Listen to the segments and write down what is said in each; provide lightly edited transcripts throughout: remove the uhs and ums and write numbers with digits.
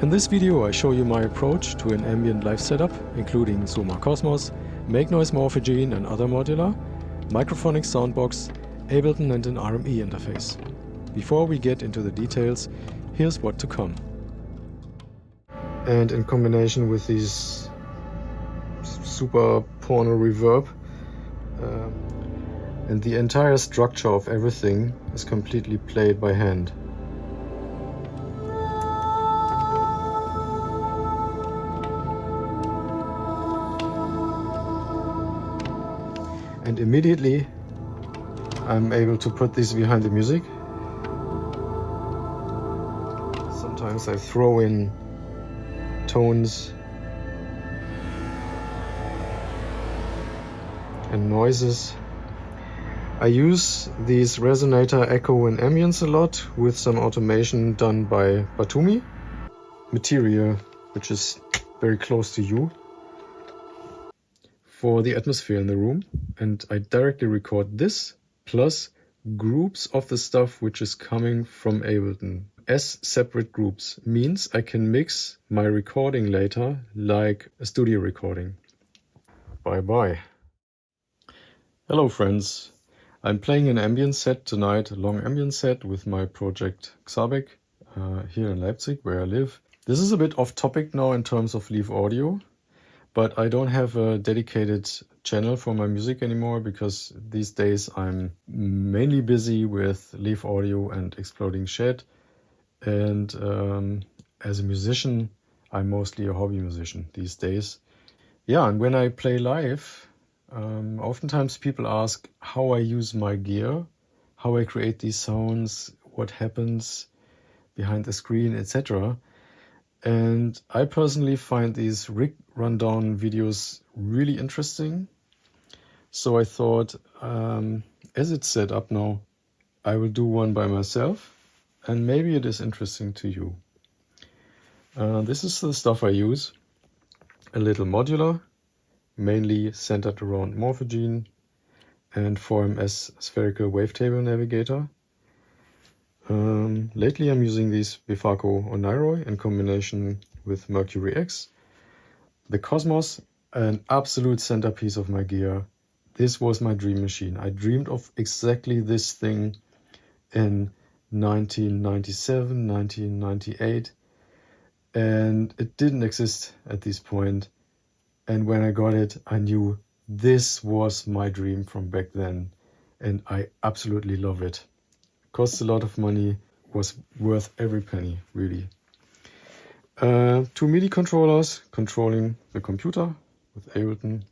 In this video I show you my approach to an ambient live setup, including Soma Cosmos, Makenoise Morphagene and other modular, Microphonic Soundbox, Ableton and an RME interface. Before we get into the details, here's what to come. And in combination with these super porno reverb, and the entire structure of everything is completely played by hand. And immediately I'm able to put this behind the music. Sometimes I throw in tones and noises. I use these resonator echo and ambience a lot with some automation done by Batumi material, which is very close to you, for the atmosphere in the room. And I directly record this plus groups of the stuff which is coming from Ableton as separate groups. Means I can mix my recording later like a studio recording. Bye bye. Hello friends. I'm playing an ambient set tonight, a long ambient set with my project Xabek here in Leipzig where I live. This is a bit off topic now in terms of live audio, but I don't have a dedicated channel for my music anymore because these days I'm mainly busy with live audio and Exploding Shed. And as a musician, I'm mostly a hobby musician these days. Yeah, and when I play live, oftentimes people ask how I use my gear, how I create these sounds, what happens behind the screen, etc. And I personally find these rig rundown videos really interesting. So I thought, as it's set up now, I will do one by myself, and maybe it is interesting to you. This is the stuff I use. A little modular, mainly centered around Morphagene and 4MS spherical wavetable navigator. Lately I'm using these Befaco Oneiroi in combination with Mercury X. The Cosmos, an absolute centerpiece of my gear. This was my dream machine. I dreamed of exactly this thing in 1997, 1998, and it didn't exist at this point. And when I got it, I knew this was my dream from back then, and I absolutely love it. Costs a lot of money, was worth every penny, really. 2 MIDI controllers controlling the computer with Ableton.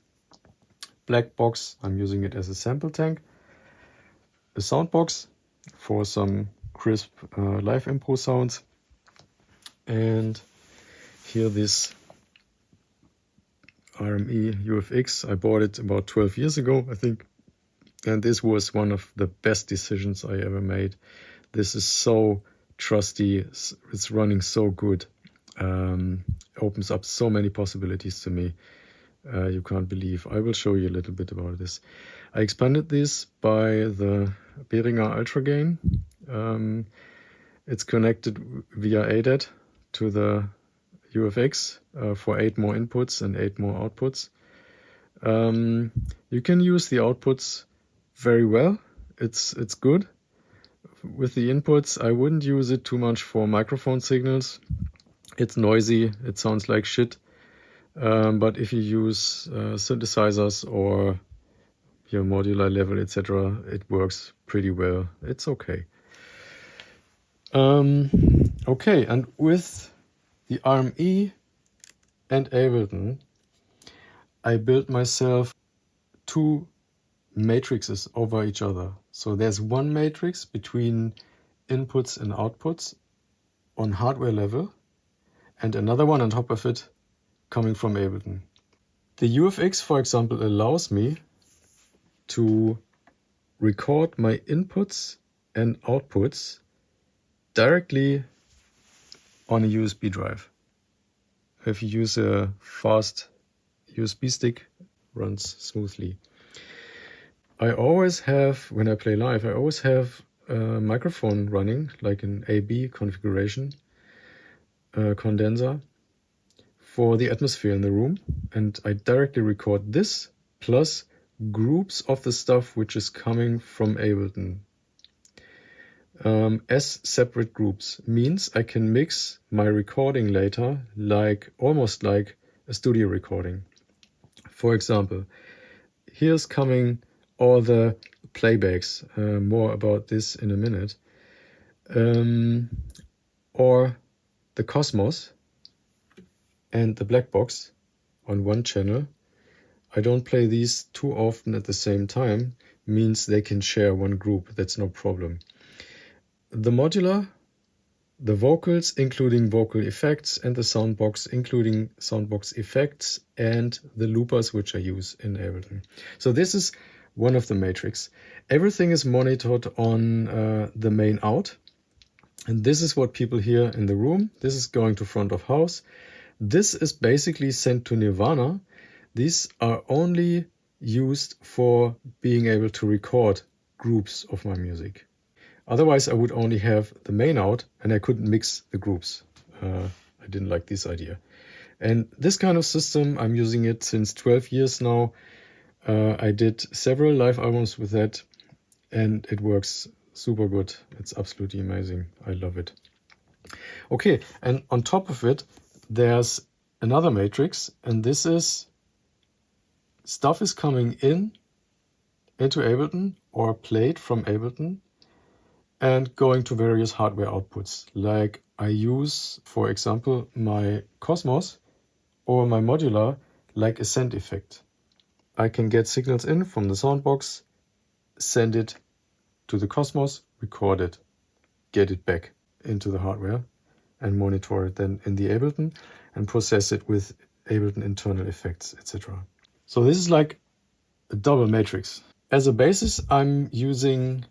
Blackbox, I'm using it as a sample tank. A soundbox for some crisp live impro sounds. And here this RME UFX. I bought it about 12 years ago, I think. And this was one of the best decisions I ever made. This is so trusty. It's running so good. Opens up so many possibilities to me. You can't believe. I will show you a little bit about this. I expanded this by the Behringer Ultra Gain. It's connected via ADAT to the UFX for 8 more inputs and 8 more outputs. You can use the outputs very well. It's good. With the inputs, I wouldn't use it too much for microphone signals. It's noisy, it sounds like shit. But if you use synthesizers or your modular level, etc., it works pretty well. It's okay. Okay, and with the RME and Ableton, I built myself 2 matrices over each other. So there's one matrix between inputs and outputs on hardware level, and another one on top of it coming from Ableton. The UFX, for example, allows me to record my inputs and outputs directly on a USB drive. If you use a fast USB stick, runs smoothly. I always have, when I play live, I always have a microphone running, like an AB configuration. condenser for the atmosphere in the room, and I directly record this plus groups of the stuff which is coming from Ableton as separate groups. Means I can mix my recording later almost like a studio recording. For example, here's coming all the playbacks, more about this in a minute, or the Cosmos and the Blackbox on one channel. I don't play these too often at the same time, means they can share one group, that's no problem. The modular, the vocals including vocal effects, and the soundbox including soundbox effects, and the loopers which I use in Ableton. So this is one of the matrix. Everything is monitored on the main out, and this is what people hear in the room. This is going to front of house. This is basically sent to Nirvana. These are only used for being able to record groups of my music. Otherwise, I would only have the main out and I couldn't mix the groups. I didn't like this idea. And this kind of system, I'm using it since 12 years now. I did several live albums with that and it works super good. It's absolutely amazing. I love it. Okay, and on top of it, there's another matrix, and this is stuff is coming into Ableton or played from Ableton and going to various hardware outputs. Like I use, for example, my Cosmos or my modular like a send effect. I can get signals in from the soundbox, send it to the Cosmos, record it, get it back into the hardware and monitor it then in the Ableton and process it with Ableton internal effects, etc. So this is like a double matrix. As a basis, I'm using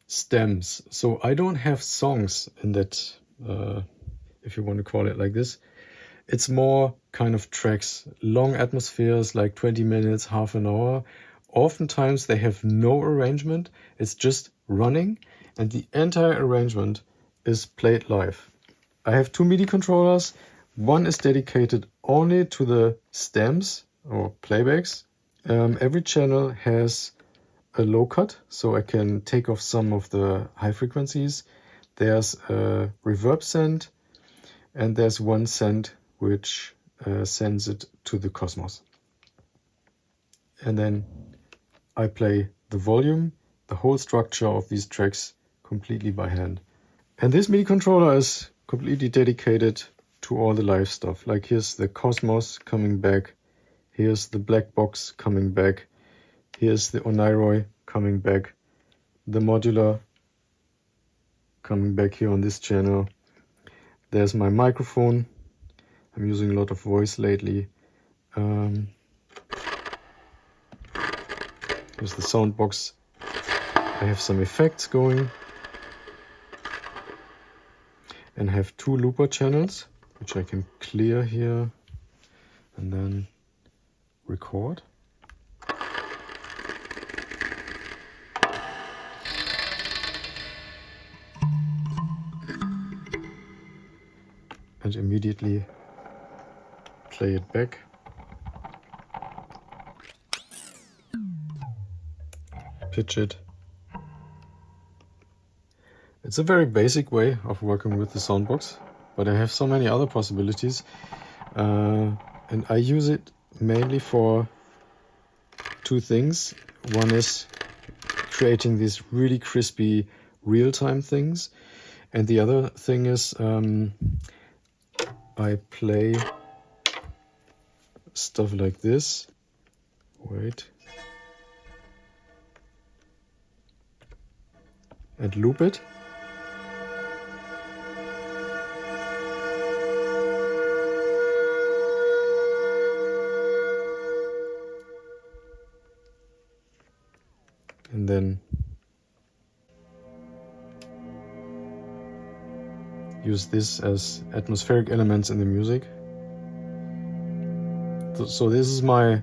stems. So I don't have songs in that, if you want to call it like this. It's more kind of tracks, long atmospheres, like 20 minutes, half an hour. Oftentimes they have no arrangement. It's just running and the entire arrangement is played live. I have two MIDI controllers. One is dedicated only to the stems or playbacks. Every channel has a low cut, so I can take off some of the high frequencies. There's a reverb send, and there's one send which sends it to the Cosmos. And then I play the volume, the whole structure of these tracks completely by hand. And this MIDI controller is completely dedicated to all the live stuff. Like here's the Cosmos coming back, here's the Blackbox coming back, here's the Oneiroi coming back, the modular coming back here on this channel. There's my microphone. I'm using a lot of voice lately. Here's the soundbox. I have some effects going. And I have two looper channels, which I can clear here and then record. And immediately play it back. Pitch it. It's a very basic way of working with the soundbox, but I have so many other possibilities. And I use it mainly for two things. One is creating these really crispy real-time things. And the other thing is I play stuff like this. Wait. And loop it. And then use this as atmospheric elements in the music. So this is my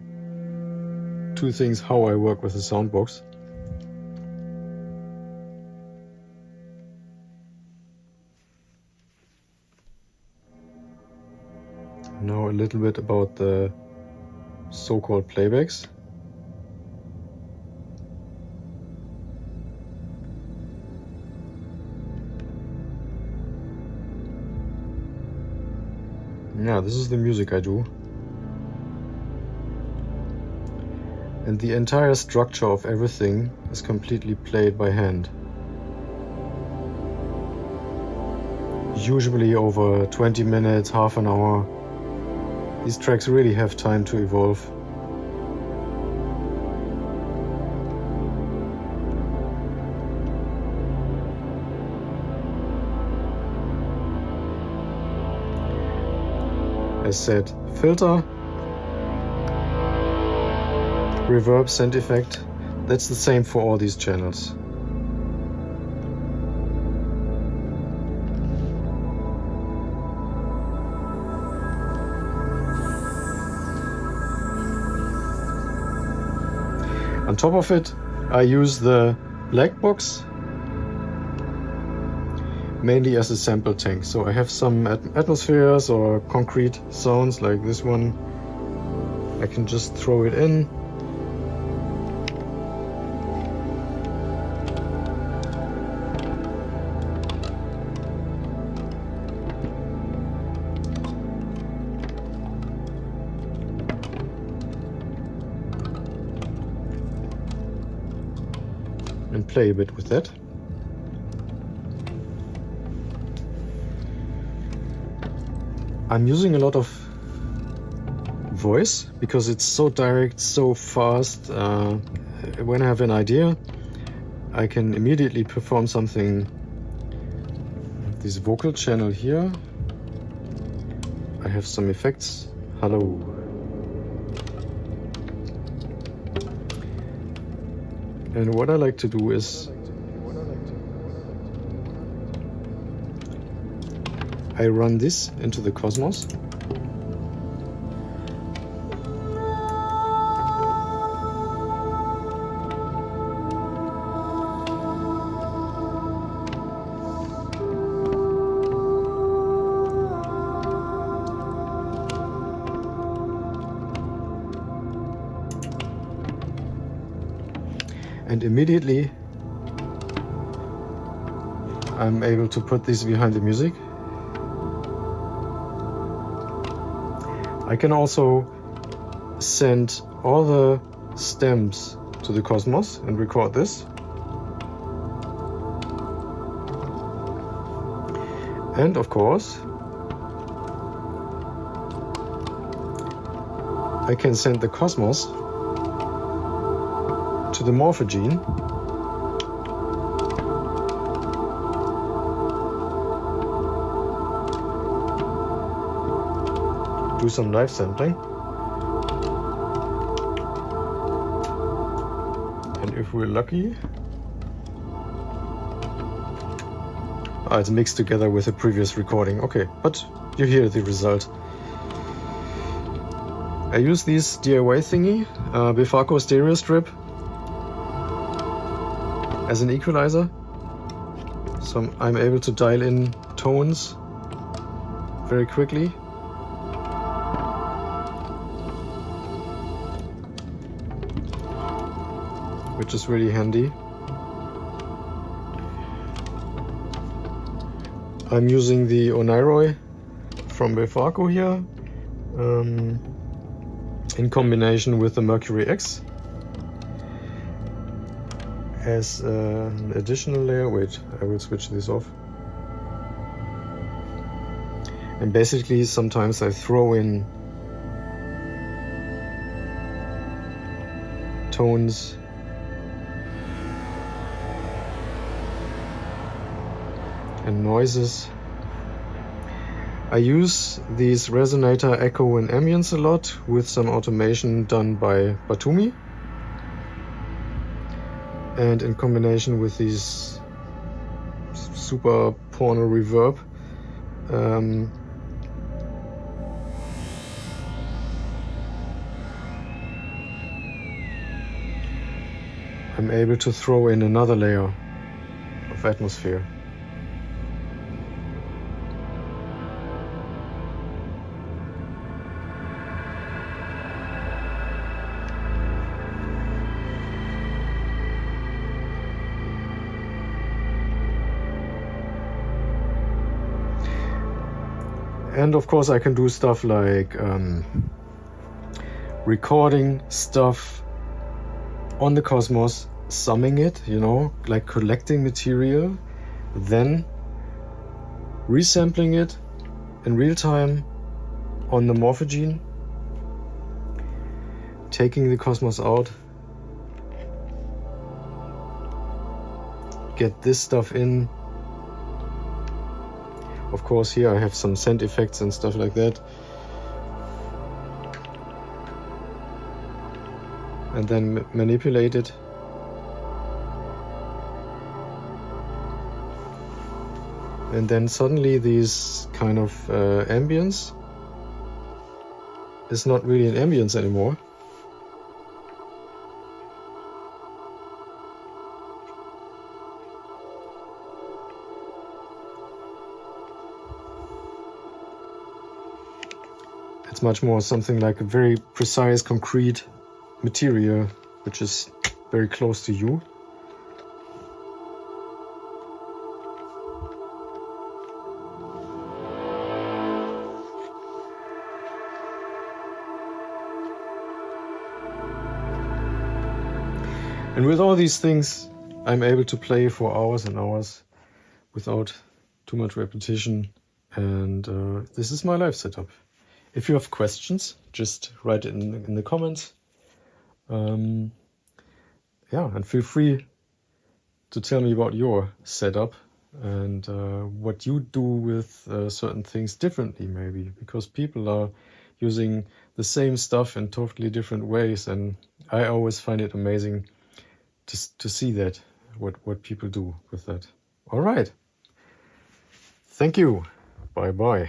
two things how I work with the soundbox. Now a little bit about the so-called playbacks. Yeah, this is the music I do. And the entire structure of everything is completely played by hand. Usually over 20 minutes, half an hour. These tracks really have time to evolve. As said, filter, reverb, send effect, that's the same for all these channels. On top of it, I use the Blackbox mainly as a sample tank. So I have some atmospheres or concrete sounds like this one. I can just throw it in. And play a bit with that. I'm using a lot of voice because it's so direct, so fast. When I have an idea, I can immediately perform something. This vocal channel here, I have some effects. Hello. And what I like to do is I run this into the Cosmos. And immediately I'm able to put this behind the music. I can also send all the stems to the Cosmos and record this. And of course, I can send the Cosmos to the Morphagene. Do some live sampling, and if we're lucky, it's mixed together with a previous recording. Okay, but you hear the result. I use this DIY thingy, Befaco stereo strip, as an equalizer, so I'm able to dial in tones very quickly. Which is really handy. I'm using the Oneiroi from Befaco here in combination with the Mercury X as an additional layer. Wait, I will switch this off. And basically sometimes I throw in tones and noises. I use these resonator, echo and ambience a lot with some automation done by Batumi. And in combination with these super porno reverb, I'm able to throw in another layer of atmosphere. And of course I can do stuff like recording stuff on the Cosmos, summing it, you know, like collecting material, then resampling it in real time on the Morphagene, taking the Cosmos out, get this stuff in. Of course here I have some send effects and stuff like that. And then manipulate it. And then suddenly these kind of ambience is not really an ambience anymore. It's much more something like a very precise, concrete material, which is very close to you. And with all these things, I'm able to play for hours and hours without too much repetition. And this is my live setup. If you have questions, just write it in the comments. Yeah, and feel free to tell me about your setup and what you do with certain things differently, maybe, because people are using the same stuff in totally different ways, and I always find it amazing to see that, what people do with that. All right. Thank you. Bye-bye.